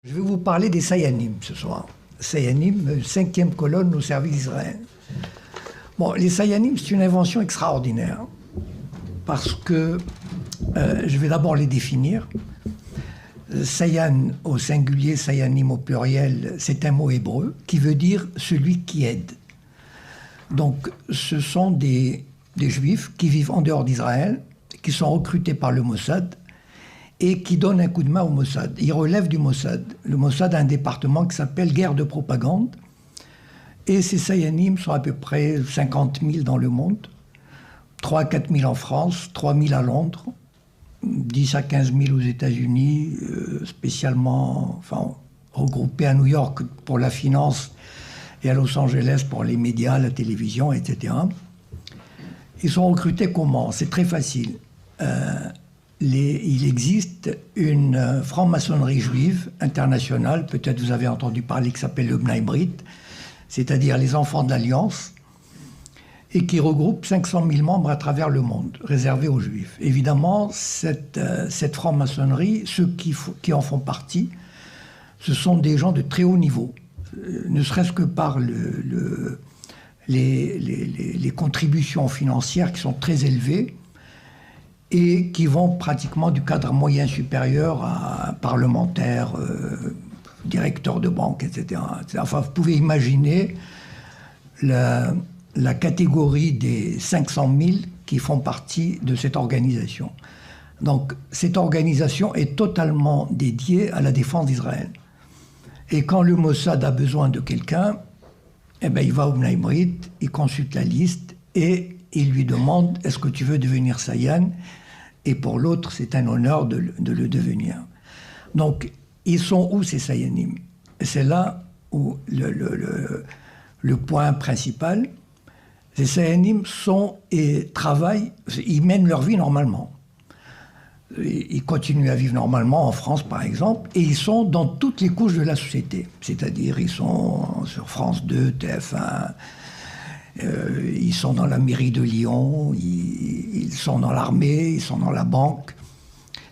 Je vais vous parler des Sayanim ce soir. Sayanim, 5e colonne au service d'Israël. Bon, les Sayanim, c'est une invention extraordinaire parce que je vais d'abord les définir. Sayan au singulier, Sayanim au pluriel, c'est un mot hébreu qui veut dire celui qui aide. Donc, ce sont des Juifs qui vivent en dehors d'Israël, qui sont recrutés par le Mossad et qui donnent un coup de main au Mossad. Ils relèvent du Mossad. Le Mossad a un département qui s'appelle guerre de propagande. Et ces Sayanim sont à peu près 50 000 dans le monde, 3 à 4 000 en France, 3 000 à Londres, 10 à 15 000 aux États-Unis, spécialement regroupés à New York pour la finance et à Los Angeles pour les médias, la télévision, etc. Ils sont recrutés comment? C'est très facile. Il existe une franc-maçonnerie juive internationale, peut-être vous avez entendu parler, qui s'appelle le Bnei Brit, c'est-à-dire les enfants de l'Alliance, et qui regroupe 500 000 membres à travers le monde, réservés aux Juifs. Évidemment, cette franc-maçonnerie, ceux qui en font partie, ce sont des gens de très haut niveau, ne serait-ce que par les contributions financières qui sont très élevées, et qui vont pratiquement du cadre moyen supérieur à un parlementaire, directeur de banque, etc. Enfin, vous pouvez imaginer la catégorie des 500 000 qui font partie de cette organisation. Donc, cette organisation est totalement dédiée à la défense d'Israël. Et quand le Mossad a besoin de quelqu'un, eh ben, il va au Bnei Brit, il consulte la liste et il lui demande « Est-ce que tu veux devenir Sayan ?» Et pour l'autre, c'est un honneur de le devenir. Donc, ils sont où ces Sayanim? Et c'est là où le point principal. Ces Sayanim sont et travaillent, ils mènent leur vie normalement. Ils continuent à vivre normalement en France, par exemple, et ils sont dans toutes les couches de la société. C'est-à-dire, ils sont sur France 2, TF1, ils sont dans la mairie de Lyon, ils sont dans l'armée, ils sont dans la banque.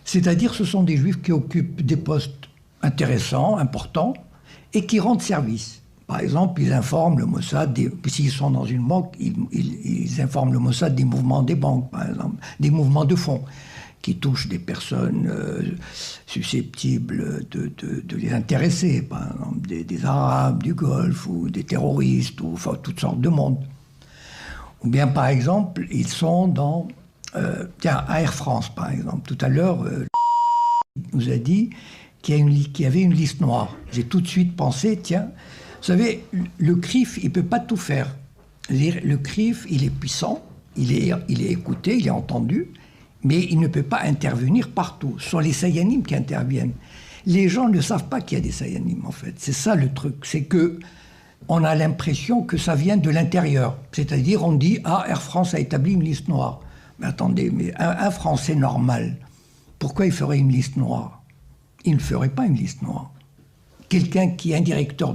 C'est-à-dire, ce sont des Juifs qui occupent des postes intéressants, importants, et qui rendent service. Par exemple, ils informent le Mossad, s'ils sont dans une banque, ils informent le Mossad des mouvements des banques, par exemple, des mouvements de fonds, qui touchent des personnes susceptibles de les intéresser, par exemple des Arabes, du Golfe, ou des terroristes, ou enfin, toutes sortes de monde. Ou bien, par exemple, ils sont dans... à Air France, par exemple. Tout à l'heure, nous a dit qu'il y avait une liste noire. J'ai tout de suite pensé, tiens, vous savez, le CRIF, il ne peut pas tout faire. Le CRIF, il est puissant, il est écouté, il est entendu, mais il ne peut pas intervenir partout. Ce sont les Sayanim qui interviennent. Les gens ne savent pas qu'il y a des Sayanim, en fait. C'est ça le truc. C'est que on a l'impression que ça vient de l'intérieur. C'est-à-dire, on dit « Ah, Air France a établi une liste noire ». Mais attendez, mais un Français normal, pourquoi il ferait une liste noire? Il ne ferait pas une liste noire. Quelqu'un qui est un directeur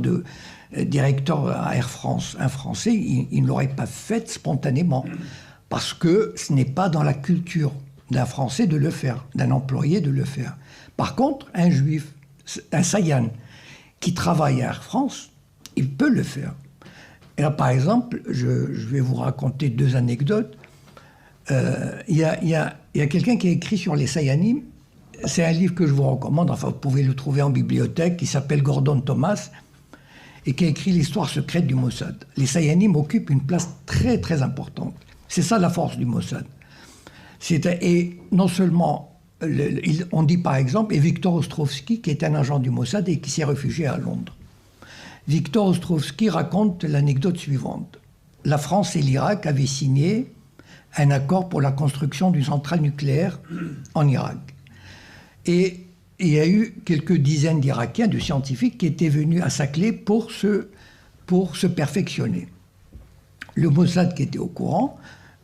à Air France, un Français, il ne l'aurait pas fait spontanément. Parce que ce n'est pas dans la culture d'un Français de le faire, d'un employé de le faire. Par contre, un Juif, un Sayan, qui travaille à Air France, il peut le faire. Et là, par exemple, je vais vous raconter 2 anecdotes. Il y a quelqu'un qui a écrit sur les Sayanim. C'est un livre que je vous recommande, enfin vous pouvez le trouver en bibliothèque, qui s'appelle Gordon Thomas, et qui a écrit l'histoire secrète du Mossad. Les Sayanim occupent une place très très importante. C'est ça la force du Mossad. Et non seulement, on dit par exemple, et Victor Ostrovsky, qui est un agent du Mossad et qui s'est réfugié à Londres. Victor Ostrovsky raconte l'anecdote suivante. La France et l'Irak avaient signé un accord pour la construction d'une centrale nucléaire en Irak. Et il y a eu quelques dizaines d'Irakiens, de scientifiques, qui étaient venus à Saclay pour se perfectionner. Le Mossad, qui était au courant,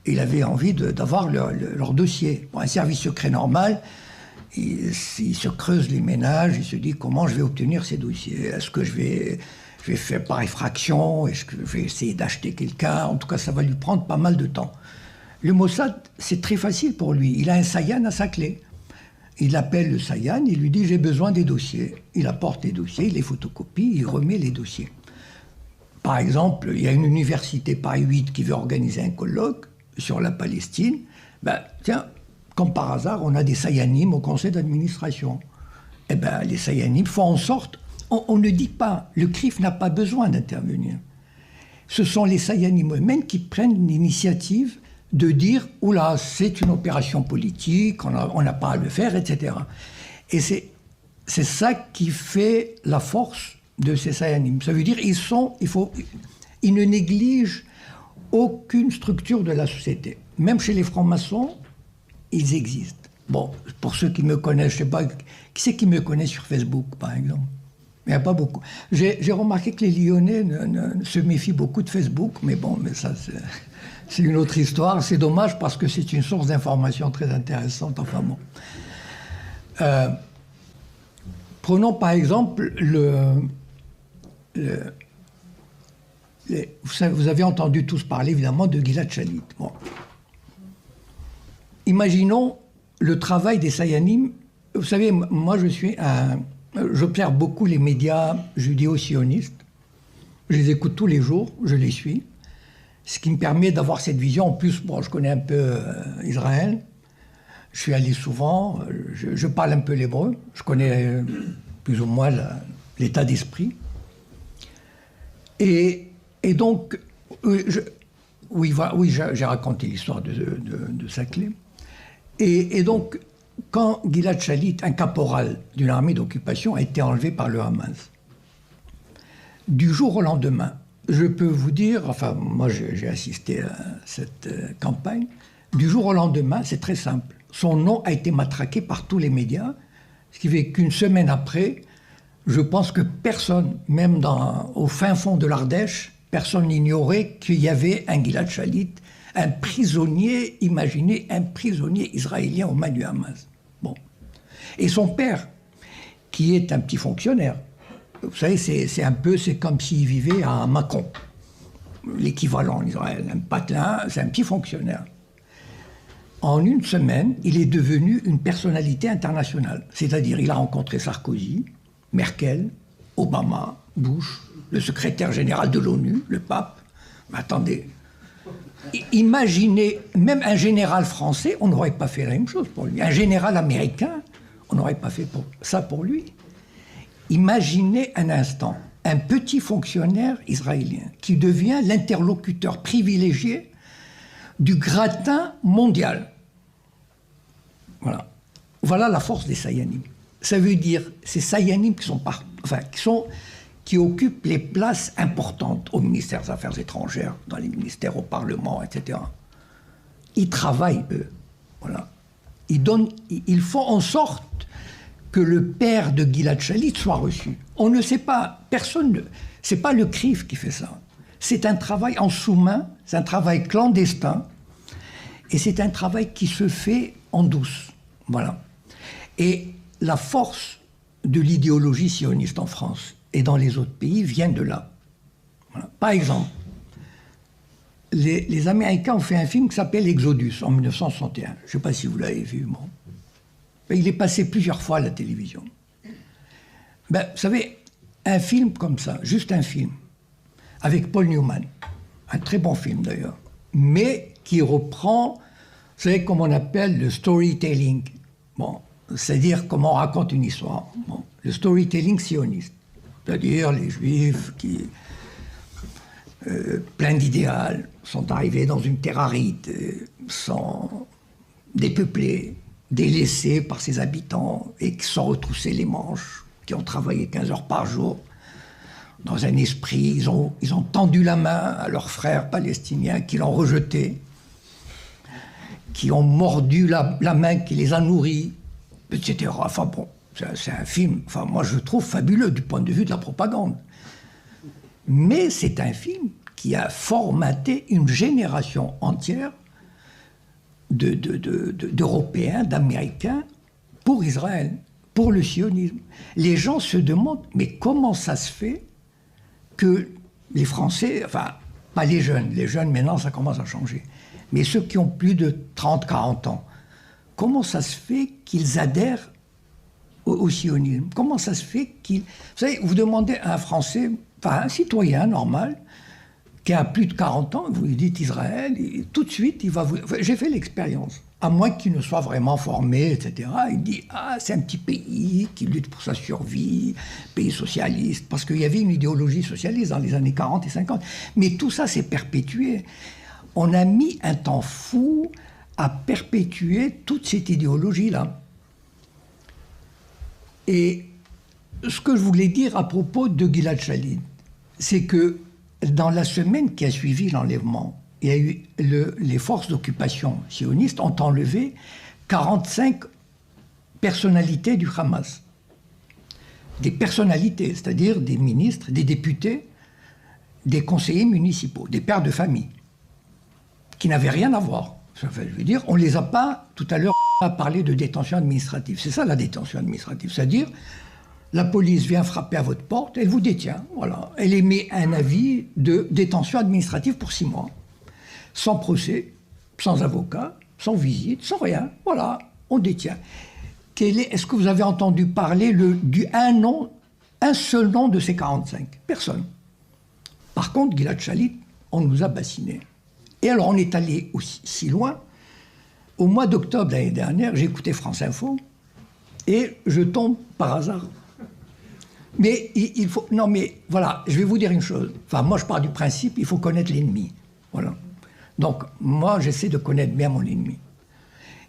il avait envie d'avoir leur dossier. Pour un service secret normal, il se creuse les ménages, il se dit comment je vais obtenir ces dossiers. Est-ce que je vais faire par effraction? Est-ce que je vais essayer d'acheter quelqu'un? En tout cas, ça va lui prendre pas mal de temps. Le Mossad, c'est très facile pour lui. Il a un Sayan à Saclay. Il appelle le Sayan, il lui dit « j'ai besoin des dossiers ». Il apporte les dossiers, il les photocopie, il remet les dossiers. Par exemple, il y a une université Paris 8 qui veut organiser un colloque sur la Palestine. Ben, tiens, comme par hasard, on a des Sayanim au conseil d'administration. Eh ben, les Sayanim font en sorte... On ne dit pas, le CRIF n'a pas besoin d'intervenir. Ce sont les Sayanim eux-mêmes qui prennent l'initiative de dire « Oula, c'est une opération politique, on n'a pas à le faire, etc. » Et c'est ça qui fait la force de ces Sayanim. Ça veut dire qu'ils ne négligent aucune structure de la société. Même chez les francs-maçons, ils existent. Bon, pour ceux qui me connaissent, je ne sais pas, qui c'est qui me connaît sur Facebook, par exemple? Il n'y a pas beaucoup. J'ai remarqué que les Lyonnais se méfient beaucoup de Facebook, mais bon, mais ça, c'est une autre histoire. C'est dommage parce que c'est une source d'information très intéressante. Enfin bon. Prenons par exemple vous avez entendu tous parler évidemment de Gilad Shalit. Bon. Imaginons le travail des Sayanim. Vous savez, moi j'observe beaucoup les médias judéo-sionistes. Je les écoute tous les jours, je les suis. Ce qui me permet d'avoir cette vision. En plus, bon, je connais un peu Israël. Je suis allé souvent. Je parle un peu l'hébreu. Je connais plus ou moins l'état d'esprit. Et donc, j'ai raconté l'histoire de Saclay. Et donc, quand Gilad Shalit, un caporal d'une armée d'occupation, a été enlevé par le Hamas, du jour au lendemain, je peux vous dire, enfin, moi j'ai assisté à cette campagne, du jour au lendemain, c'est très simple. Son nom a été matraqué par tous les médias, ce qui fait qu'une semaine après, je pense que personne, même au fin fond de l'Ardèche, personne n'ignorait qu'il y avait un Gilad Shalit, un prisonnier, imaginez, un prisonnier israélien aux mains du Hamas. Bon. Et son père, qui est un petit fonctionnaire, vous savez, c'est comme s'il vivait à Mâcon, l'équivalent en Israël. Un patelin, c'est un petit fonctionnaire. En une semaine, il est devenu une personnalité internationale. C'est-à-dire, il a rencontré Sarkozy, Merkel, Obama, Bush, le secrétaire général de l'ONU, le pape. Mais attendez, imaginez, même un général français, on n'aurait pas fait la même chose pour lui. Un général américain, on n'aurait pas fait ça pour lui. Imaginez un instant un petit fonctionnaire israélien qui devient l'interlocuteur privilégié du gratin mondial. Voilà la force des Sayanim. Ça veut dire ces Sayanim qui occupent les places importantes au ministère des Affaires étrangères, dans les ministères, au Parlement, etc. Ils travaillent, eux. Voilà. Ils font en sorte que le père de Gilad Shalit soit reçu. On ne sait pas, c'est pas le CRIF qui fait ça. C'est un travail en sous-main, c'est un travail clandestin, et c'est un travail qui se fait en douce. Voilà. Et la force de l'idéologie sioniste en France et dans les autres pays vient de là. Voilà. Par exemple, les Américains ont fait un film qui s'appelle Exodus en 1961. Je ne sais pas si vous l'avez vu, bon. Il est passé plusieurs fois à la télévision. Vous savez, un film comme ça, juste un film, avec Paul Newman, un très bon film d'ailleurs, mais qui reprend, vous savez, comme on appelle le storytelling. Bon, c'est-à-dire comment on raconte une histoire. Bon, le storytelling sioniste, c'est-à-dire les Juifs qui, pleins d'idéal, sont arrivés dans une terre aride, sont dépeuplés, délaissés par ses habitants et qui sont retroussés les manches, qui ont travaillé 15 heures par jour. Dans un esprit, ils ont tendu la main à leurs frères palestiniens qui l'ont rejeté, qui ont mordu la main qui les a nourris, etc. Enfin bon, c'est un film, enfin moi je trouve fabuleux du point de vue de la propagande. Mais c'est un film qui a formaté une génération entière d'Européens, d'Américains pour Israël, pour le sionisme. Les gens se demandent, mais comment ça se fait que les Français, enfin, pas les jeunes maintenant ça commence à changer, mais ceux qui ont plus de 30, 40 ans, comment ça se fait qu'ils adhèrent au sionisme? Comment ça se fait qu'ils... Vous savez, vous demandez à un Français, enfin un citoyen normal, qui a plus de 40 ans, vous lui dites Israël, et tout de suite, il va vous... Enfin, j'ai fait l'expérience. À moins qu'il ne soit vraiment formé, etc. Il dit, ah, c'est un petit pays qui lutte pour sa survie, pays socialiste, parce qu'il y avait une idéologie socialiste dans les années 40 et 50. Mais tout ça s'est perpétué. On a mis un temps fou à perpétuer toute cette idéologie-là. Et ce que je voulais dire à propos de Gilad Shalit, c'est que dans la semaine qui a suivi l'enlèvement, il y a eu les forces d'occupation sionistes ont enlevé 45 personnalités du Hamas. Des personnalités, c'est-à-dire des ministres, des députés, des conseillers municipaux, des pères de famille, qui n'avaient rien à voir. Enfin, je veux dire, on ne les a pas, tout à l'heure, parlé de détention administrative. C'est ça la détention administrative, c'est-à-dire la police vient frapper à votre porte, elle vous détient, voilà. Elle émet un avis de détention administrative pour 6 mois. Sans procès, sans avocat, sans visite, sans rien. Voilà, on détient. Est-ce que vous avez entendu parler un seul nom de ces 45? Personne. Par contre, Gilad Shalit, on nous a bassinés. Et alors, on est allé aussi si loin. Au mois d'octobre de l'année dernière, j'ai écouté France Info et je tombe par hasard. Mais il faut... Non, mais voilà, je vais vous dire une chose. Enfin, moi, je pars du principe, il faut connaître l'ennemi. Voilà. Donc, moi, j'essaie de connaître bien mon ennemi.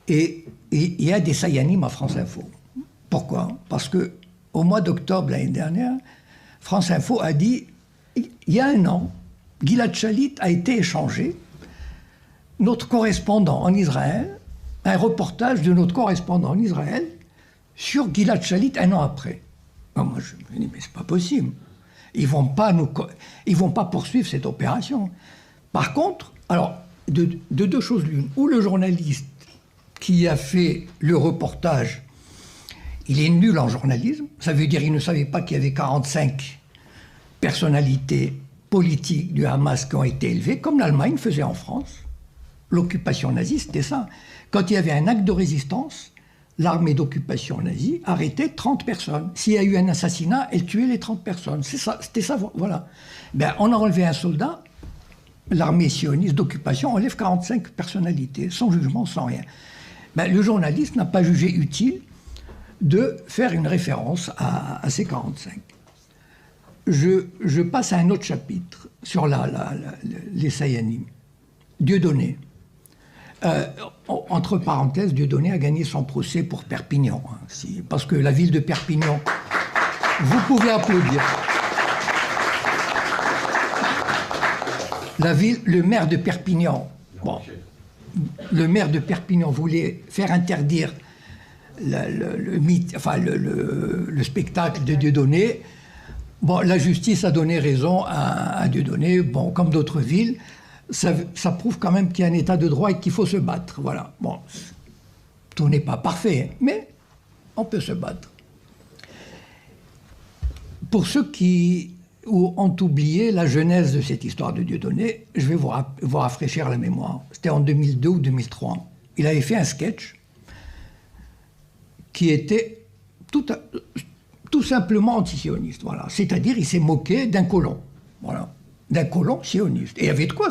Et il y a des Sayanim à France Info. Pourquoi? Parce qu'au mois d'octobre l'année dernière, France Info a dit, il y a 1 an, Gilad Shalit a été échangé. Notre correspondant en Israël, un reportage de notre correspondant en Israël sur Gilad Shalit 1 an après. Alors moi, je me dis, mais c'est pas possible. Ils vont pas poursuivre cette opération. Par contre, alors, de 2 choses l'une, ou le journaliste qui a fait le reportage, il est nul en journalisme, ça veut dire qu'il ne savait pas qu'il y avait 45 personnalités politiques du Hamas qui ont été élevées, comme l'Allemagne faisait en France. L'occupation nazie, c'était ça. Quand il y avait un acte de résistance, l'armée d'occupation nazie arrêtait 30 personnes. S'il y a eu un assassinat, elle tuait les 30 personnes. C'est ça, c'était ça, voilà. Ben, on a enlevé un soldat, l'armée sioniste d'occupation enlève 45 personnalités, sans jugement, sans rien. Ben, le journaliste n'a pas jugé utile de faire une référence à ces 45. Je passe à un autre chapitre sur les Sayanim. Dieudonné. Entre parenthèses, Dieudonné a gagné son procès pour Perpignan. Parce que la ville de Perpignan... Vous pouvez applaudir. Le maire de Perpignan... Bon, le maire de Perpignan voulait faire interdire le spectacle de Dieudonné. Bon, la justice a donné raison à Dieudonné, bon, comme d'autres villes. Ça prouve quand même qu'il y a un état de droit et qu'il faut se battre. Voilà. Bon, tout n'est pas parfait, mais on peut se battre. Pour ceux qui ont oublié la genèse de cette histoire de Dieudonné, je vais vous rafraîchir la mémoire. C'était en 2002 ou 2003. Il avait fait un sketch qui était tout simplement antisioniste. Voilà. C'est-à-dire, il s'est moqué d'un colon. Voilà. D'un colon sioniste. Et il y avait de quoi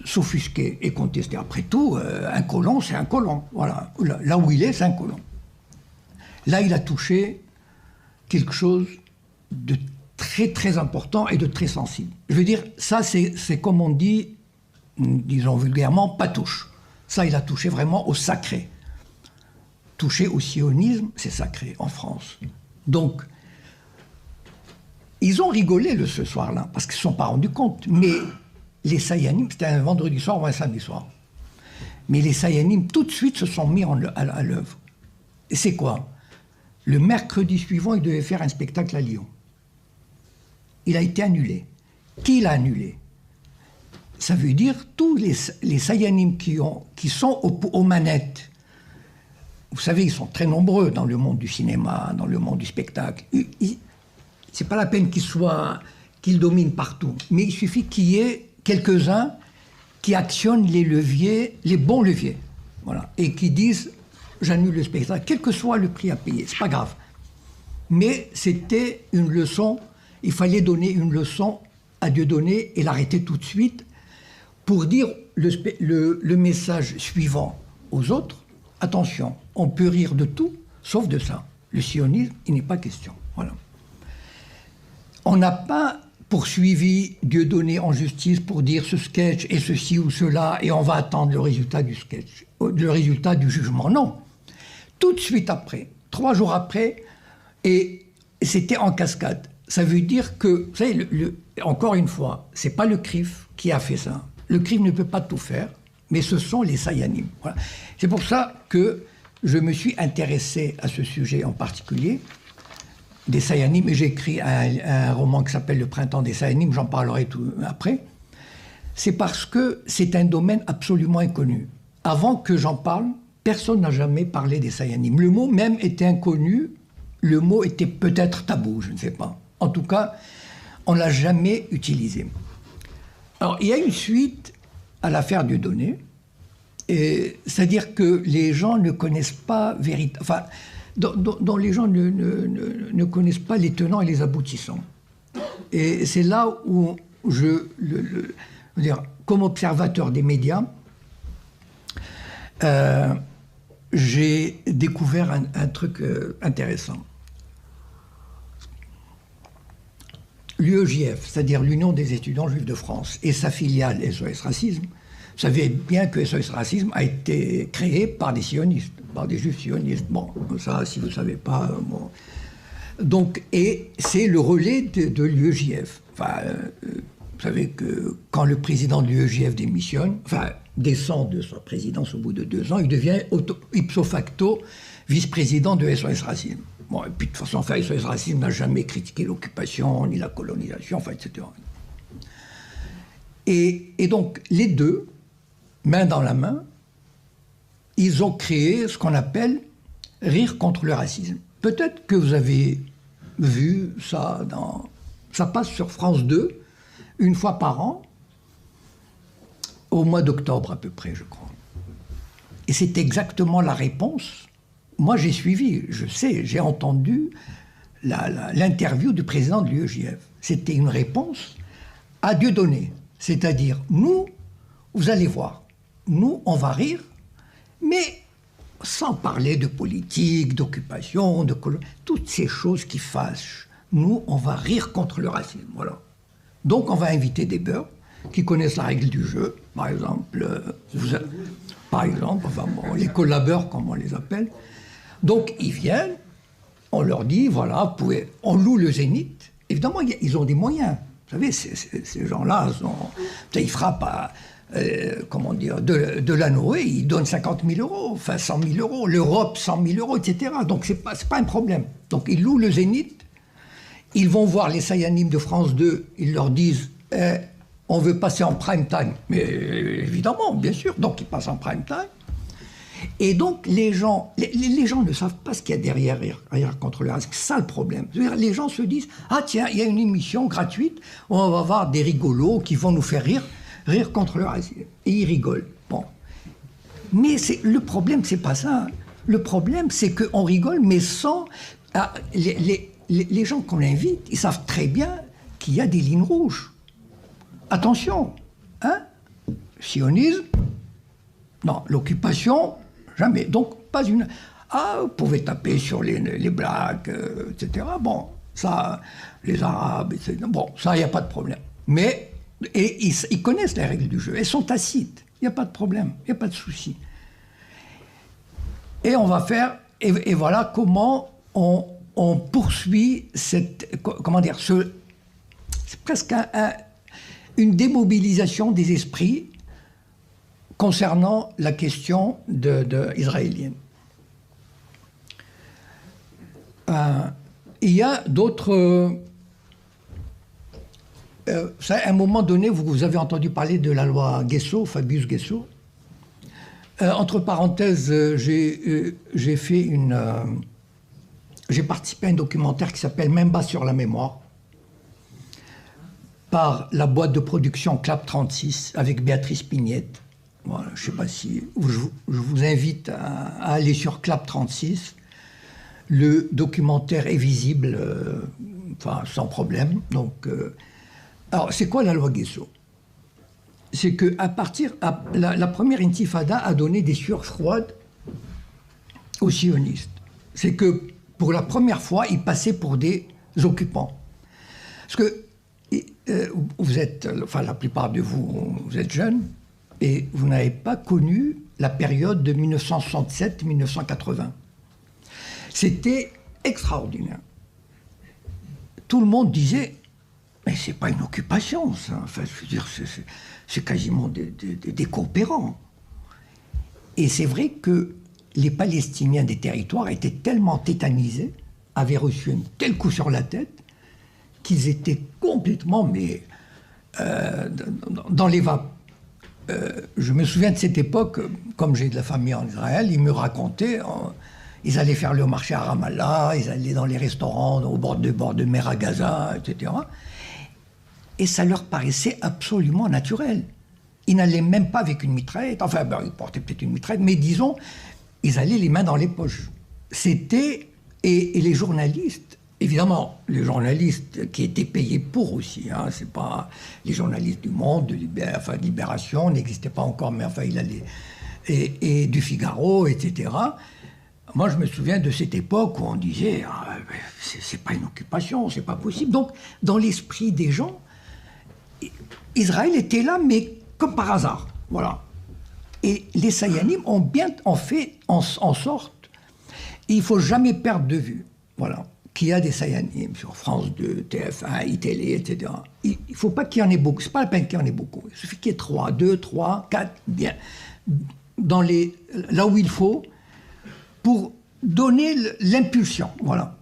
s'offusquer et contester. Après tout, un colon, c'est un colon. Voilà. Là où il est, c'est un colon. Là, il a touché quelque chose de très, très important et de très sensible. Je veux dire, ça, c'est comme on dit, disons vulgairement, patouche. Ça, il a touché vraiment au sacré. Toucher au sionisme, c'est sacré en France. Donc, ils ont rigolé ce soir-là, parce qu'ils ne se sont pas rendus compte. Mais les Sayanim, c'était un vendredi soir ou un samedi soir. Mais les Sayanim, tout de suite, se sont mis à l'œuvre. Et c'est quoi? Le mercredi suivant, ils devaient faire un spectacle à Lyon. Il a été annulé. Qui l'a annulé? Ça veut dire tous les Sayanim qui sont aux manettes. Vous savez, ils sont très nombreux dans le monde du cinéma, dans le monde du spectacle. C'est pas la peine qu'ils dominent partout. Mais il suffit qu'il y ait quelques-uns qui actionnent les leviers, les bons leviers, voilà, et qui disent j'annule le spectacle, quel que soit le prix à payer, c'est pas grave. Mais c'était une leçon, il fallait donner une leçon à Dieudonné et l'arrêter tout de suite pour dire le message suivant aux autres, attention, on peut rire de tout, sauf de ça. Le sionisme, il n'est pas question. Voilà. On n'a pas poursuivi Dieudonné en justice pour dire ce sketch et ceci ou cela, et on va attendre le résultat du sketch, le résultat du jugement. Non. Tout de suite après, 3 jours après, et c'était en cascade. Ça veut dire que, vous savez, encore une fois, c'est pas le CRIF qui a fait ça. Le CRIF ne peut pas tout faire, mais ce sont les Sayanim. Voilà. C'est pour ça que je me suis intéressé à ce sujet en particulier, des Sayanim, et j'ai écrit un roman qui s'appelle Le Printemps des Sayanim, j'en parlerai tout après. C'est parce que c'est un domaine absolument inconnu. Avant que j'en parle, personne n'a jamais parlé des Sayanim. Le mot même était inconnu, le mot était peut-être tabou, je ne sais pas. En tout cas, on ne l'a jamais utilisé. Alors, il y a une suite à l'affaire Dieudonné, c'est-à-dire que les gens ne connaissent pas véritablement... Enfin, dont les gens ne connaissent pas les tenants et les aboutissants. Et c'est là où je veux dire, comme observateur des médias, j'ai découvert un truc intéressant. L'UEJF, c'est-à-dire l'Union des étudiants juifs de France, et sa filiale SOS Racisme, vous savez bien que SOS Racisme a été créé par des sionistes, par des juifs sionistes. Bon, ça, si vous ne savez pas... bon. Donc, et c'est le relais de l'UEJF. Enfin, vous savez que quand le président de l'UEJF démissionne, enfin, descend de sa présidence au bout de 2 ans, il devient ipso facto vice-président de SOS Racisme. Bon, et puis de toute façon, enfin, SOS Racisme n'a jamais critiqué l'occupation, ni la colonisation, enfin, etc. Et donc, les deux, main dans la main, ils ont créé ce qu'on appelle Rire contre le racisme. Peut-être que vous avez vu ça ça passe sur France 2, une fois par an, au mois d'octobre à peu près, je crois. Et c'est exactement la réponse. Moi, j'ai suivi, je sais, j'ai entendu l'interview du président de l'UEJF. C'était une réponse à Dieudonné. C'est-à-dire, nous, vous allez voir, nous, on va rire, mais sans parler de politique, d'occupation, toutes ces choses qui fâchent. Nous, on va rire contre le racisme, voilà. Donc, on va inviter des beurs qui connaissent la règle du jeu, par exemple, enfin, bon, les collabeurs, comme on les appelle. Donc, ils viennent, on leur dit, voilà, on loue le Zénith. Évidemment, ils ont des moyens. Vous savez, ces gens-là, ils frappent à, comment dire, de la Noé, ils donnent 50 000 euros, enfin 100 000 euros, l'Europe 100 000 euros, etc. Donc c'est pas un problème. Donc ils louent le Zénith, ils vont voir les Sayanim de France 2, ils leur disent on veut passer en prime time. Mais évidemment, bien sûr, donc ils passent en prime time. Et donc les gens ne savent pas ce qu'il y a derrière Rire contre le racisme. C'est ça le problème. Les gens se disent ah tiens, il y a une émission gratuite où on va voir des rigolos qui vont nous faire rire contre le racisme. Et ils rigolent. Bon. Mais le problème, c'est pas ça. Le problème, c'est qu'on rigole, mais sans... les gens qu'on invite, ils savent très bien qu'il y a des lignes rouges. Attention, hein? Sionisme, non. L'occupation, jamais. Donc, pas une... Ah, vous pouvez taper sur les blacks, etc. Bon, ça, les Arabes, etc. Bon, ça, il n'y a pas de problème. Mais... Et ils connaissent les règles du jeu, elles sont tacites, il n'y a pas de problème, il n'y a pas de souci. Et on va faire, et voilà comment on poursuit comment dire, c'est presque une démobilisation des esprits concernant la question israélienne. Il y a d'autres... à un moment donné, vous avez entendu parler de la loi Guesso, Fabius Guesso. Entre parenthèses, j'ai participé à un documentaire qui s'appelle Même bas sur la mémoire. par la boîte de production Clap 36 avec Béatrice Pignette. Voilà, je ne sais pas si... Je vous invite à aller sur Clap 36. Le documentaire est visible, enfin, sans problème. Donc, alors, c'est quoi la loi Guesso? C'est qu'à partir... La première intifada a donné des sueurs froides aux sionistes. C'est que, pour la première fois, ils passaient pour des occupants. Parce que vous êtes... Enfin, la plupart de vous, vous êtes jeunes, et vous n'avez pas connu la période de 1967-1980. C'était extraordinaire. Tout le monde disait, mais c'est pas une occupation, ça. Enfin, je veux dire, c'est quasiment des coopérants. Et c'est vrai que les Palestiniens des territoires étaient tellement tétanisés, avaient reçu un tel coup sur la tête, qu'ils étaient complètement, mais dans les vapes. Je me souviens de cette époque, comme j'ai de la famille en Israël, ils me racontaient, ils allaient faire le marché à Ramallah, ils allaient dans les restaurants au bord de mer à Gaza, etc. Et ça leur paraissait absolument naturel. Ils n'allaient même pas avec une mitraillette, enfin, ben, ils portaient peut-être une mitraillette, mais disons, ils allaient les mains dans les poches. C'était... Et les journalistes, évidemment, les journalistes qui étaient payés pour aussi, hein, c'est pas les journalistes du Monde, enfin Libération n'existait pas encore, mais enfin il allait, et du Figaro, etc. Moi, je me souviens de cette époque où on disait ah, c'est pas une occupation, c'est pas possible. Donc, dans l'esprit des gens, Israël était là, mais comme par hasard, voilà. Et les Sayanim ont fait en sorte, il faut jamais perdre de vue, voilà, qu'il y a des Sayanim sur France 2, TF1, iTélé, etc. Il ne faut pas qu'il y en ait beaucoup. C'est pas la peine qu'il y en ait beaucoup. Il suffit qu'il y ait 2, 3, 4, bien, là où il faut, pour donner l'impulsion, voilà.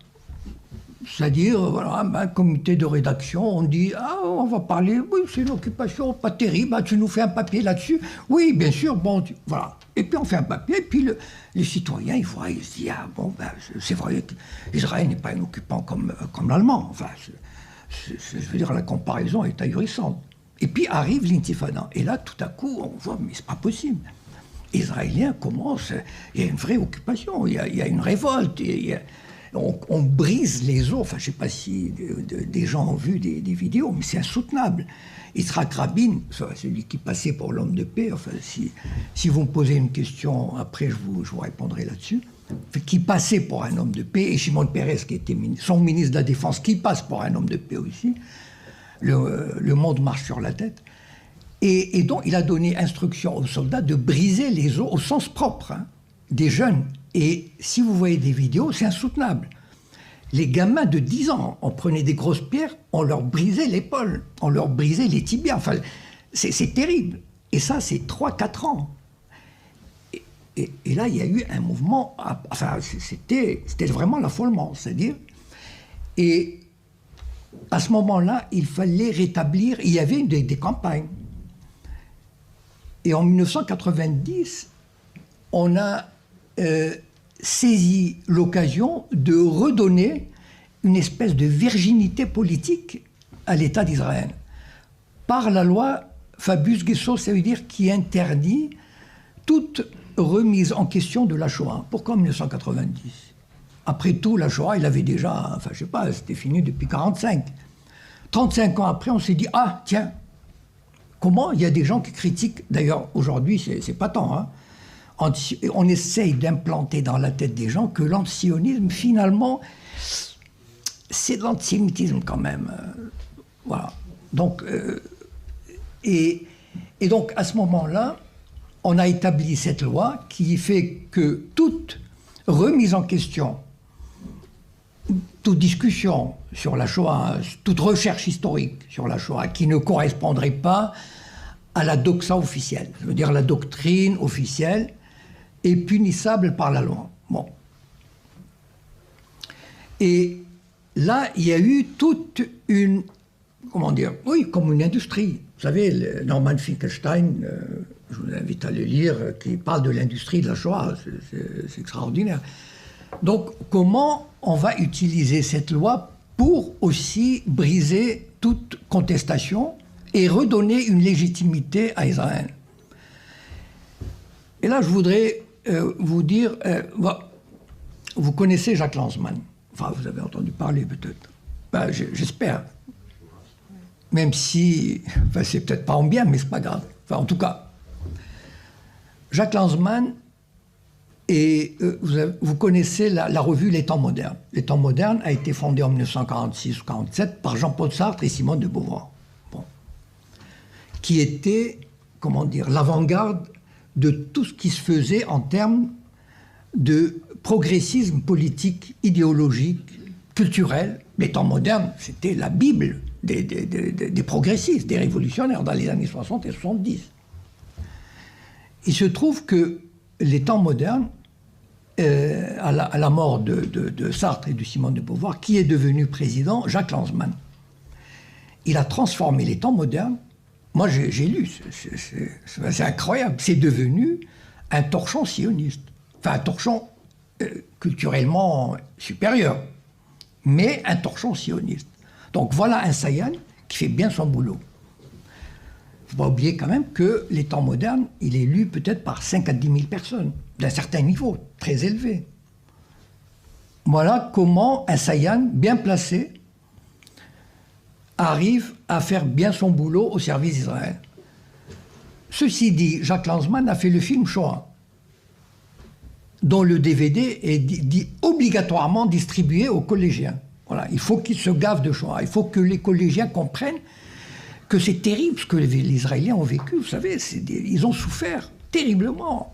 C'est-à-dire, voilà, un comité de rédaction, on dit, ah, on va parler, oui, c'est une occupation pas terrible, ah, tu nous fais un papier là-dessus, oui, bien sûr, bon, voilà. Et puis on fait un papier, et puis les citoyens, ils voient, ils se disent, ah, bon, ben, c'est vrai qu'Israël n'est pas un occupant comme l'Allemand, enfin, je veux dire, la comparaison est ahurissante. Et puis arrive l'intifada, et là, tout à coup, on voit, mais c'est pas possible. Les Israéliens commencent, il y a une vraie occupation, il y a une révolte, on brise les os. Enfin, je ne sais pas si des gens ont vu des vidéos, mais c'est insoutenable. Yitzhak Rabin, celui qui passait pour l'homme de paix, enfin, si vous me posez une question, après je vous répondrai là-dessus, qui passait pour un homme de paix, et Shimon Peres, qui était son ministre de la Défense, qui passe pour un homme de paix aussi, le monde marche sur la tête. Et donc, il a donné instruction aux soldats de briser les os au sens propre, hein, des jeunes. Et si vous voyez des vidéos, c'est insoutenable. Les gamins de 10 ans, on prenait des grosses pierres, on leur brisait l'épaule, on leur brisait les tibias. Enfin, c'est terrible. Et ça, c'est 3-4 ans. Et là, il y a eu un mouvement, enfin, c'était vraiment l'affolement, c'est-à-dire. Et à ce moment-là, il fallait rétablir, il y avait des campagnes. Et en 1990, on a saisi l'occasion de redonner une espèce de virginité politique à l'État d'Israël. Par la loi Fabius-Guesso, ça veut dire qui interdit toute remise en question de la Shoah. Pourquoi en 1990 ? Après tout, la Shoah, il avait déjà, enfin je sais pas, c'était fini depuis 1945. 35 ans après, on s'est dit, ah tiens, comment il y a des gens qui critiquent, d'ailleurs aujourd'hui c'est pas tant, hein, on essaye d'implanter dans la tête des gens que l'antisionisme, finalement, c'est de l'antisémitisme quand même. Voilà. Donc, et donc, à ce moment-là, on a établi cette loi qui fait que toute remise en question, toute discussion sur la Shoah, toute recherche historique sur la Shoah qui ne correspondrait pas à la doxa officielle, je veux dire la doctrine officielle, est punissable par la loi. Bon. Et là, il y a eu toute une, comment dire, oui, comme une industrie. Vous savez, Norman Finkelstein, je vous invite à le lire, qui parle de l'industrie de la Shoah, c'est extraordinaire. Donc, comment on va utiliser cette loi pour aussi briser toute contestation et redonner une légitimité à Israël. Et là, je voudrais vous dire, vous connaissez Jacques Lanzmann. Enfin, vous avez entendu parler peut-être. Ben, j'espère. Même si, enfin, c'est peut-être pas en bien, mais c'est pas grave. Enfin, en tout cas, Jacques Lanzmann, et vous connaissez la revue Les Temps modernes. Les Temps modernes a été fondée en 1946 ou 1947 par Jean-Paul Sartre et Simone de Beauvoir. Bon. Qui était, comment dire, l'avant-garde de tout ce qui se faisait en termes de progressisme politique, idéologique, culturel. Les Temps modernes, c'était la Bible des progressistes, des révolutionnaires dans les années 60 et 70. Il se trouve que les Temps modernes, à la mort de Sartre et de Simone de Beauvoir, qui est devenu président? Jacques Lanzmann. Il a transformé les Temps modernes. Moi, j'ai lu, c'est incroyable. C'est devenu un torchon sioniste. Enfin, un torchon culturellement supérieur, mais un torchon sioniste. Donc voilà un Sayan qui fait bien son boulot. Il ne faut pas oublier quand même que les Temps modernes, il est lu peut-être par 5 à 10 000 personnes, d'un certain niveau, très élevé. Voilà comment un Sayan bien placé arrive à faire bien son boulot au service d'Israël. Ceci dit, Jacques Lanzmann a fait le film Shoah, dont le DVD est obligatoirement distribué aux collégiens. Voilà, il faut qu'ils se gavent de Shoah. Il faut que les collégiens comprennent que c'est terrible ce que les Israéliens ont vécu. Vous savez, ils ont souffert terriblement.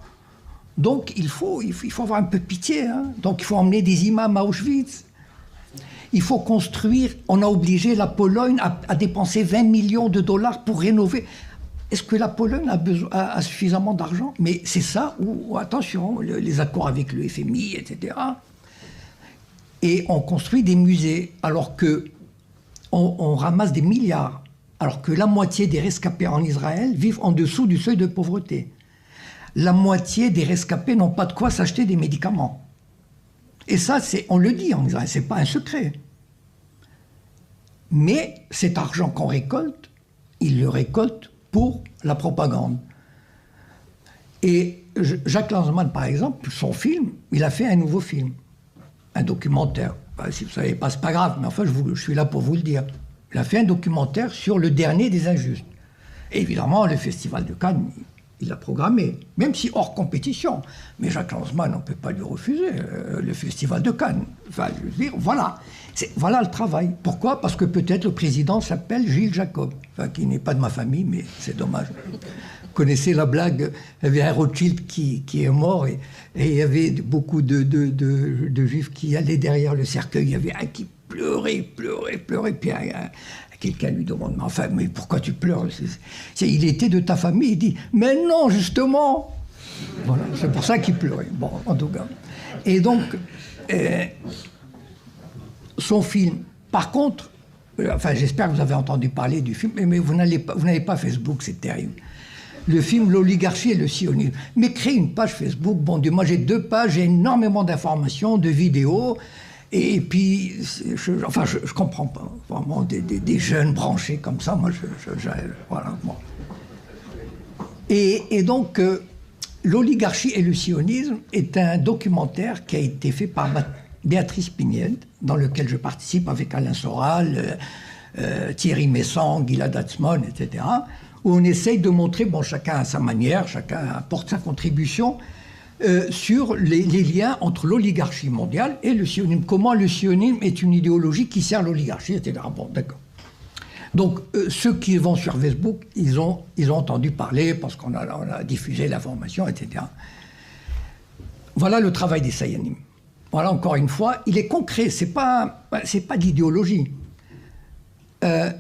Donc il faut avoir un peu pitié. Hein. Donc il faut emmener des imams à Auschwitz. Il faut construire. On a obligé la Pologne à dépenser 20 millions de dollars pour rénover. Est-ce que la Pologne a suffisamment d'argent? Mais c'est ça, ou attention, les accords avec le FMI, etc. Et on construit des musées, alors qu'on ramasse des milliards, alors que la moitié des rescapés en Israël vivent en dessous du seuil de pauvreté. La moitié des rescapés n'ont pas de quoi s'acheter des médicaments. Et ça, on le dit en Israël, c'est pas un secret. Mais cet argent qu'on récolte, il le récolte pour la propagande. Et Jacques Lanzmann, par exemple, son film, il a fait un nouveau film, un documentaire. Enfin, si vous ne savez pas, c'est pas grave, mais enfin, je suis là pour vous le dire. Il a fait un documentaire sur le dernier des injustes. Et évidemment, le Festival de Cannes, il l'a programmé, même si hors compétition. Mais Jacques Lanzmann, on ne peut pas lui refuser le Festival de Cannes. Enfin, je veux dire, voilà. Voilà le travail. Pourquoi? Parce que peut-être le président s'appelle Gilles Jacob, enfin, qui n'est pas de ma famille, mais c'est dommage. Vous connaissez la blague, il y avait un Rothschild qui est mort et il y avait beaucoup de juifs qui allaient derrière le cercueil. Il y avait un qui pleurait, puis quelqu'un lui demande, mais pourquoi tu pleures? Il était de ta famille. Il dit, mais non, justement. Voilà, c'est pour ça qu'il pleurait. Bon, en tout cas. Et donc, son film, par contre, enfin, j'espère que vous avez entendu parler du film, mais vous n'avez pas Facebook, c'est terrible. Le film L'oligarchie et le sionisme. Mais créez une page Facebook. Bon Dieu, moi j'ai 2 pages, j'ai énormément d'informations, de vidéos. Et puis, je comprends pas. Vraiment, des jeunes branchés comme ça, moi, voilà. Bon. Et donc, L'oligarchie et le sionisme est un documentaire qui a été fait par Béatrice Pignède, dans lequel je participe avec Alain Soral, Thierry Messang, Gilad Atzmon, etc., où on essaye de montrer, bon, chacun à sa manière, chacun apporte sa contribution, sur les liens entre l'oligarchie mondiale et le sionisme. Comment le sionisme est une idéologie qui sert l'oligarchie, etc. Bon, d'accord. Donc, ceux qui vont sur Facebook, ils ont entendu parler parce qu'on a diffusé l'information, etc. Voilà le travail des Sayanim. Voilà, encore une fois, il est concret, c'est pas d'idéologie.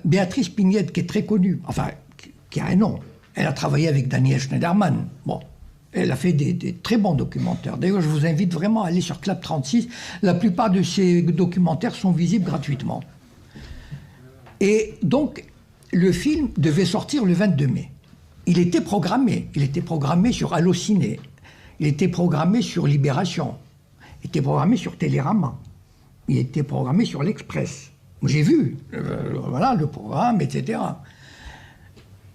Béatrice Pignède, qui est très connue, enfin, qui a un nom, elle a travaillé avec Daniel Schneiderman. Bon, elle a fait des très bons documentaires. D'ailleurs, je vous invite vraiment à aller sur Clap 36. La plupart de ces documentaires sont visibles gratuitement. Et donc, le film devait sortir le 22 mai. Il était programmé sur Allociné, il était programmé sur Libération, il était programmé sur Télérama, il était programmé sur l'Express. J'ai vu, voilà, le programme, etc.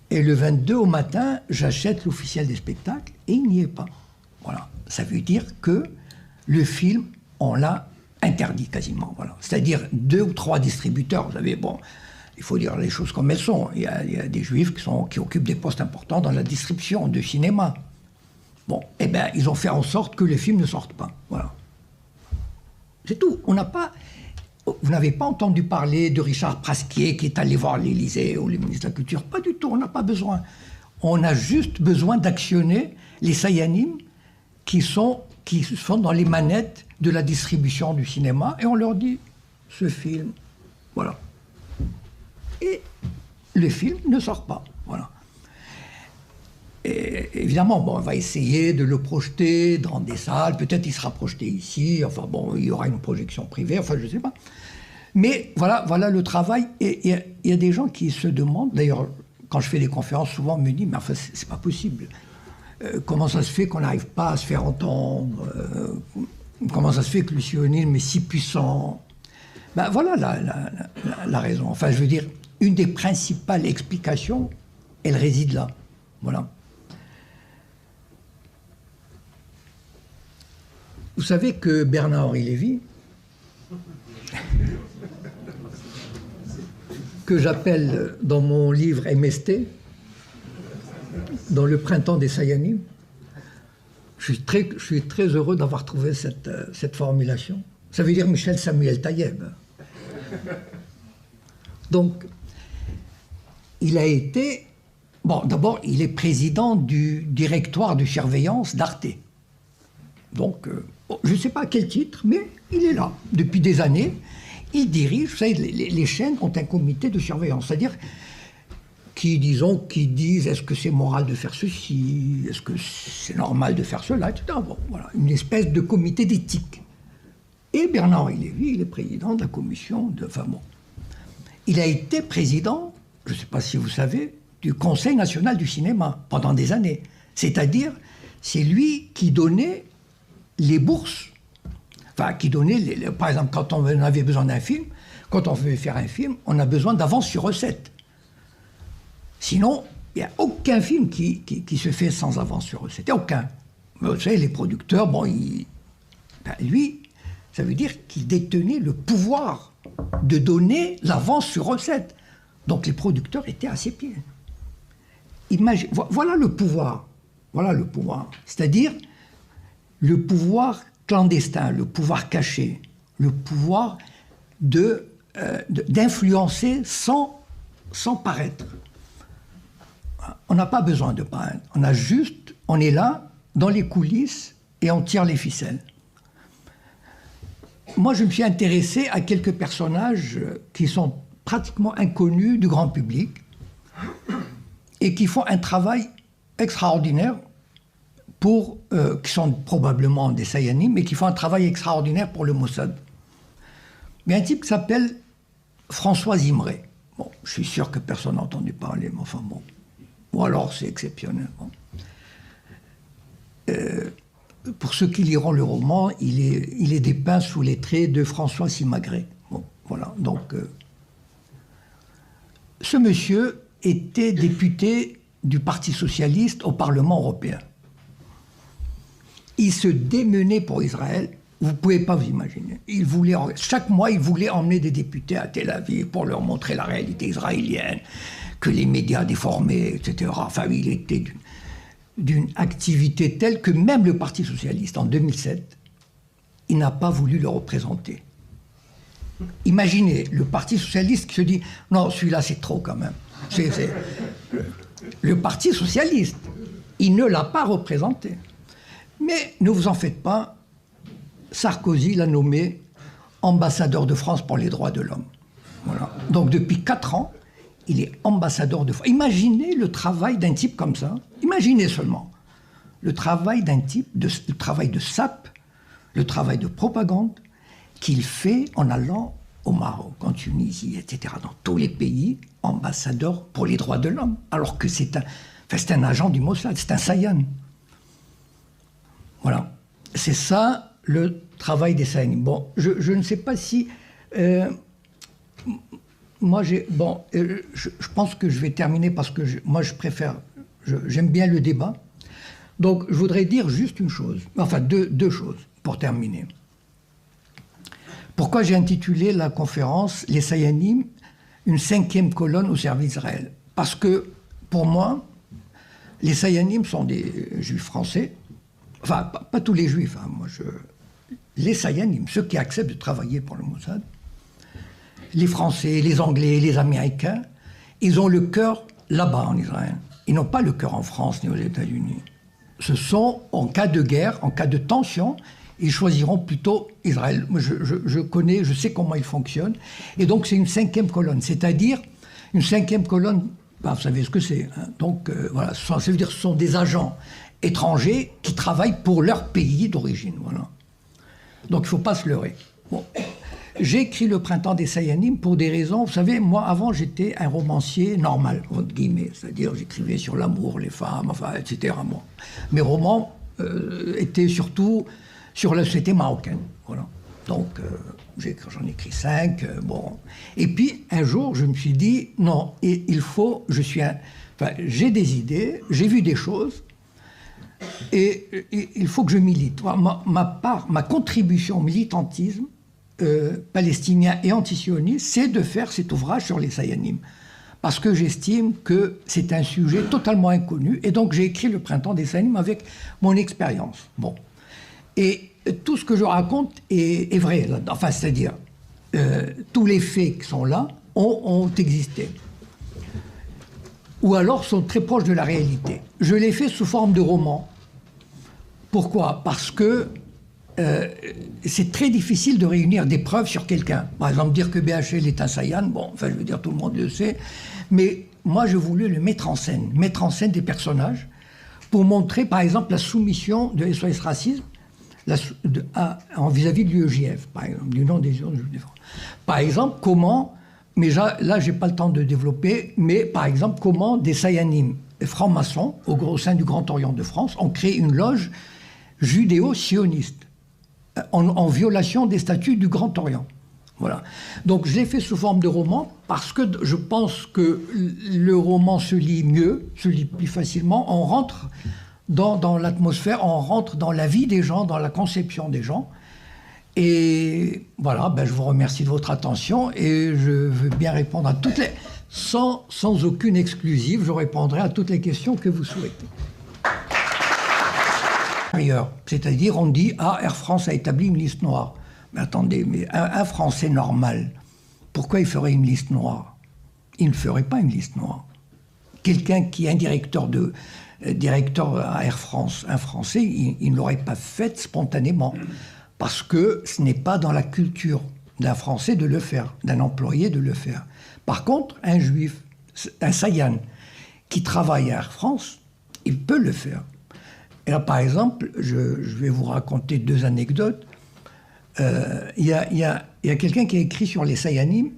Et le 22 au matin, j'achète l'officiel des spectacles et il n'y est pas. Voilà. Ça veut dire que le film, on l'a interdit quasiment. Voilà. C'est-à-dire 2 ou 3 distributeurs. Vous savez, bon, il faut dire les choses comme elles sont. Il y a des juifs qui occupent des postes importants dans la distribution de cinéma. Bon, eh bien, ils ont fait en sorte que les films ne sortent pas. Voilà. C'est tout. Vous n'avez pas entendu parler de Richard Prasquier qui est allé voir l'Élysée ou le ministre de la Culture. Pas du tout, on n'a pas besoin. On a juste besoin d'actionner les Sayanim qui sont dans les manettes de la distribution du cinéma et on leur dit, ce film, voilà. Et le film ne sort pas, voilà. Et évidemment, bon, on va essayer de le projeter dans des salles, peut-être il sera projeté ici, enfin bon, il y aura une projection privée, enfin je ne sais pas. Mais voilà le travail, et il y a des gens qui se demandent, d'ailleurs, quand je fais des conférences, souvent on me dit, mais enfin c'est pas possible. Comment ça se fait qu'on n'arrive pas à se faire entendre comment ça se fait que le sionisme est si puissant? Ben voilà la raison. Enfin, je veux dire, une des principales explications, elle réside là. Voilà. Vous savez que Bernard-Henri Lévy, que j'appelle dans mon livre MST, dans le printemps des Sayanim, je suis très heureux d'avoir trouvé cette formulation. Ça veut dire Michel Samuel Taïeb. Donc, il a été... Bon, d'abord, il est président du directoire de surveillance d'Arte. Donc, je ne sais pas à quel titre, mais il est là. Depuis des années, il dirige, vous savez, les chaînes ont un comité de surveillance. C'est-à-dire qui disent est-ce que c'est moral de faire ceci, est-ce que c'est normal de faire cela, etc. Bon, voilà, une espèce de comité d'éthique. Et Bernard-Henri Lévy, il est président de la commission de... Enfin bon. Il a été président, je ne sais pas si vous savez, du Conseil national du cinéma pendant des années. C'est-à-dire, c'est lui qui donnait les bourses. Enfin, qui donnait, par exemple, quand on avait besoin d'un film, quand on veut faire un film, on a besoin d'avance sur recette. Sinon, il n'y a aucun film qui se fait sans avance sur recette. Aucun. Mais vous savez, les producteurs, bon, lui, ça veut dire qu'il détenait le pouvoir de donner l'avance sur recette. Donc les producteurs étaient à ses pieds. Voilà le pouvoir. Voilà le pouvoir. C'est-à-dire le pouvoir clandestin, le pouvoir caché, le pouvoir d'influencer sans paraître. On n'a pas besoin de paraître. On est là, dans les coulisses, et on tire les ficelles. Moi, je me suis intéressé à quelques personnages qui sont pratiquement inconnus du grand public et qui font un travail extraordinaire qui sont probablement des Sayanim, mais qui font un travail extraordinaire pour le Mossad. Il y a un type qui s'appelle François Zimré. Bon, je suis sûr que personne n'a entendu parler, mais enfin bon. Ou alors c'est exceptionnel. Bon. Pour ceux qui liront le roman, il est dépeint sous les traits de François Simagré. Bon, voilà. Donc, ce monsieur était député du Parti socialiste au Parlement européen. Il se démenait pour Israël. Vous ne pouvez pas vous imaginer. Chaque mois, il voulait emmener des députés à Tel Aviv pour leur montrer la réalité israélienne, que les médias déformaient, etc. Enfin, il était d'une activité telle que même le Parti socialiste, en 2007, il n'a pas voulu le représenter. Imaginez le Parti socialiste qui se dit « Non, celui-là, c'est trop quand même. » Le Parti socialiste, il ne l'a pas représenté. Mais ne vous en faites pas, Sarkozy l'a nommé ambassadeur de France pour les droits de l'homme. Voilà. Donc depuis 4 ans, il est ambassadeur de France. Imaginez le travail d'un type comme ça. Imaginez seulement le travail d'un type, le travail de sape, le travail de propagande qu'il fait en allant au Maroc, en Tunisie, etc., dans tous les pays, ambassadeur pour les droits de l'homme. Alors que c'est un agent du Mossad, c'est un Sayan. Voilà. C'est ça le travail des Sayanim. Bon, je ne sais pas si... moi, je pense que je vais terminer parce que moi, je préfère, j'aime bien le débat. Donc, je voudrais dire juste une chose, enfin deux choses pour terminer. Pourquoi j'ai intitulé la conférence « Les Sayanim, une 5e colonne au service d'Israël » Parce que, pour moi, les Sayanim sont des juifs français, enfin, pas tous les juifs, hein, les Sayanim, ceux qui acceptent de travailler pour le Mossad, les Français, les Anglais, les Américains, ils ont le cœur là-bas en Israël. Ils n'ont pas le cœur en France ni aux États-Unis. Ce sont, en cas de guerre, en cas de tension, ils choisiront plutôt Israël. Je sais comment ils fonctionnent. Et donc, c'est une 5e colonne. C'est-à-dire, une 5e colonne, bah, vous savez ce que c'est. Hein. Donc, voilà, ça veut dire que ce sont des agents étrangers qui travaillent pour leur pays d'origine. Voilà. Donc, il ne faut pas se leurrer. Bon. J'ai écrit Le Printemps des Sayanim pour des raisons... Vous savez, moi, avant, j'étais un romancier normal, entre guillemets. C'est-à-dire, j'écrivais sur l'amour, les femmes, enfin, etc. Bon. Mes romans étaient surtout sur la société marocaine. Voilà. Donc, j'en ai écrit 5. Bon. Et puis, un jour, je me suis dit, non, il faut... j'ai des idées, j'ai vu des choses, et il faut que je milite. Ma contribution au militantisme, palestinien et antisioniste, c'est de faire cet ouvrage sur les Sayanim. Parce que j'estime que c'est un sujet totalement inconnu. Et donc j'ai écrit Le Printemps des Sayanim avec mon expérience. Bon. Et tout ce que je raconte est vrai. Enfin, c'est-à-dire, tous les faits qui sont là ont existé. Ou alors sont très proches de la réalité. Je l'ai fait sous forme de roman. Pourquoi? Parce que c'est très difficile de réunir des preuves sur quelqu'un. Par exemple, dire que BHL est un Sayan, bon, enfin, je veux dire, tout le monde le sait. Mais moi, je voulais le mettre en scène des personnages, pour montrer, par exemple, la soumission de SOS Racisme vis-à-vis de l'UEJF, par exemple, du nom des Juifs de France. Par exemple, comment, mais là, j'ai pas le temps de développer, mais par exemple, comment des Sayanim francs-maçons, au sein du Grand Orient de France, ont créé une loge judéo-sioniste, en violation des statuts du Grand Orient. Voilà. Donc je l'ai fait sous forme de roman parce que je pense que le roman se lit mieux, se lit plus facilement. On rentre dans l'atmosphère, on rentre dans la vie des gens, dans la conception des gens. Et voilà, je vous remercie de votre attention et je veux bien répondre à toutes les... Sans aucune exclusive, je répondrai à toutes les questions que vous souhaitez. C'est-à-dire, on dit « Ah, Air France a établi une liste noire ». Mais attendez, mais un Français normal, pourquoi il ferait une liste noire? Il ne ferait pas une liste noire. Quelqu'un qui est un directeur à Air France, un Français, il ne l'aurait pas fait spontanément. Parce que ce n'est pas dans la culture d'un Français de le faire, d'un employé de le faire. Par contre, un Juif, un Sayan, qui travaille à Air France, il peut le faire. Et là, par exemple, je vais vous raconter 2 anecdotes. Il y a quelqu'un qui a écrit sur les Sayanim.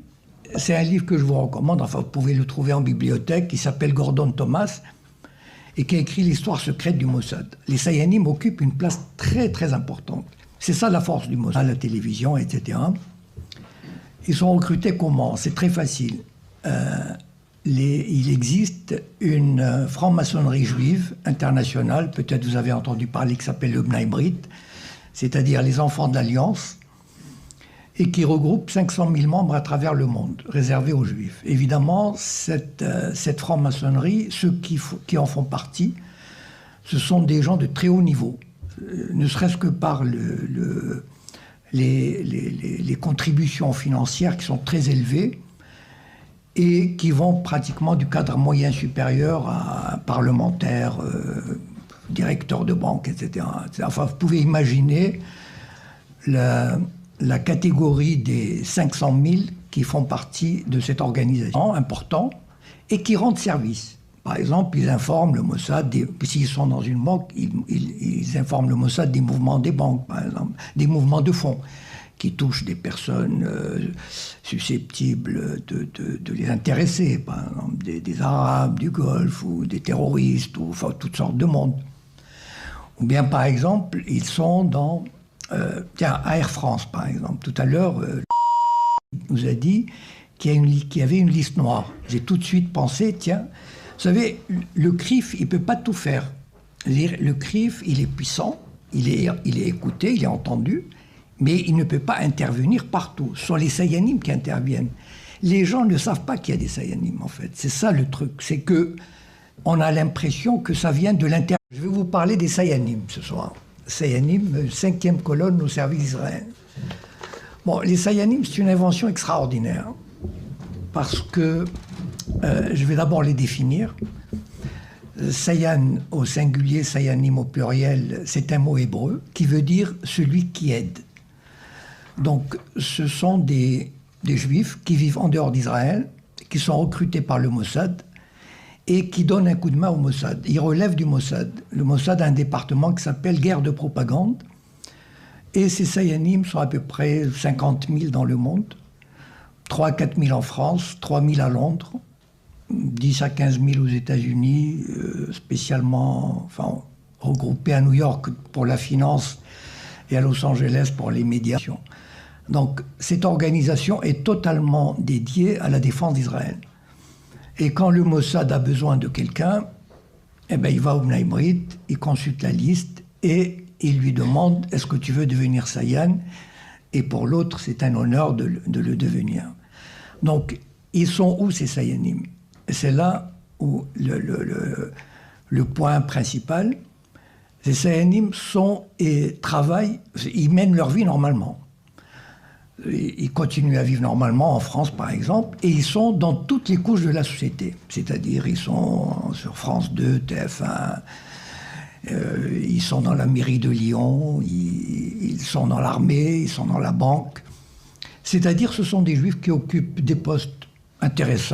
C'est un livre que je vous recommande, enfin, vous pouvez le trouver en bibliothèque, qui s'appelle Gordon Thomas, et qui a écrit l'histoire secrète du Mossad. Les Sayanim occupent une place très, très importante. C'est ça la force du Mossad, la télévision, etc. Ils sont recrutés comment? C'est très facile. Il existe une franc-maçonnerie juive internationale, peut-être vous avez entendu parler, qui s'appelle le Bnei Brit, c'est-à-dire les enfants de l'Alliance, et qui regroupe 500 000 membres à travers le monde, réservés aux Juifs. Évidemment, cette franc-maçonnerie, ceux qui en font partie, ce sont des gens de très haut niveau, ne serait-ce que par les contributions financières qui sont très élevées, et qui vont pratiquement du cadre moyen supérieur à parlementaire, directeur de banque, etc. Enfin, vous pouvez imaginer la catégorie des 500 000 qui font partie de cette organisation important et qui rendent service. Par exemple, ils informent le Mossad, s'ils sont dans une banque, ils informent le Mossad des mouvements des banques, par exemple, des mouvements de fonds, qui touchent des personnes susceptibles de les intéresser, par exemple des Arabes, du Golfe, ou des terroristes, ou enfin toutes sortes de monde. Ou bien, par exemple, ils sont dans... à Air France, par exemple. Tout à l'heure, nous a dit qui avait une liste noire. J'ai tout de suite pensé, tiens, vous savez, le CRIF, il ne peut pas tout faire. C'est-à-dire, le CRIF, il est puissant, il est écouté, il est entendu, mais il ne peut pas intervenir partout. Ce sont les Sayanim qui interviennent. Les gens ne savent pas qu'il y a des Sayanim, en fait. C'est ça le truc. C'est que on a l'impression que ça vient de l'intérieur. Je vais vous parler des Sayanim ce soir. Sayanim, 5e colonne au service d'Israël. Bon, les Sayanim, c'est une invention extraordinaire. Parce que, je vais d'abord les définir. Sayan au singulier, Sayanim au pluriel, c'est un mot hébreu qui veut dire celui qui aide. Donc, ce sont des Juifs qui vivent en dehors d'Israël, qui sont recrutés par le Mossad et qui donnent un coup de main au Mossad. Ils relèvent du Mossad. Le Mossad a un département qui s'appelle guerre de propagande. Et ces Sayanim sont à peu près 50 000 dans le monde, 3 à 4 000 en France, 3 000 à Londres, 10 à 15 000 aux États-Unis, spécialement enfin, regroupés à New York pour la finance et à Los Angeles pour les médias. Donc cette organisation est totalement dédiée à la défense d'Israël. Et quand le Mossad a besoin de quelqu'un, eh ben, il va au Bnei Brit, il consulte la liste et il lui demande « Est-ce que tu veux devenir Sayan ?» Et pour l'autre, c'est un honneur de le devenir. Donc, ils sont où ces Sayanim? Et c'est là où le point principal. Ces Sayanim sont et travaillent, ils mènent leur vie normalement. Ils continuent à vivre normalement en France, par exemple, et ils sont dans toutes les couches de la société. C'est-à-dire, ils sont sur France 2, TF1, ils sont dans la mairie de Lyon, ils sont dans l'armée, ils sont dans la banque. C'est-à-dire, ce sont des Juifs qui occupent des postes intéressants.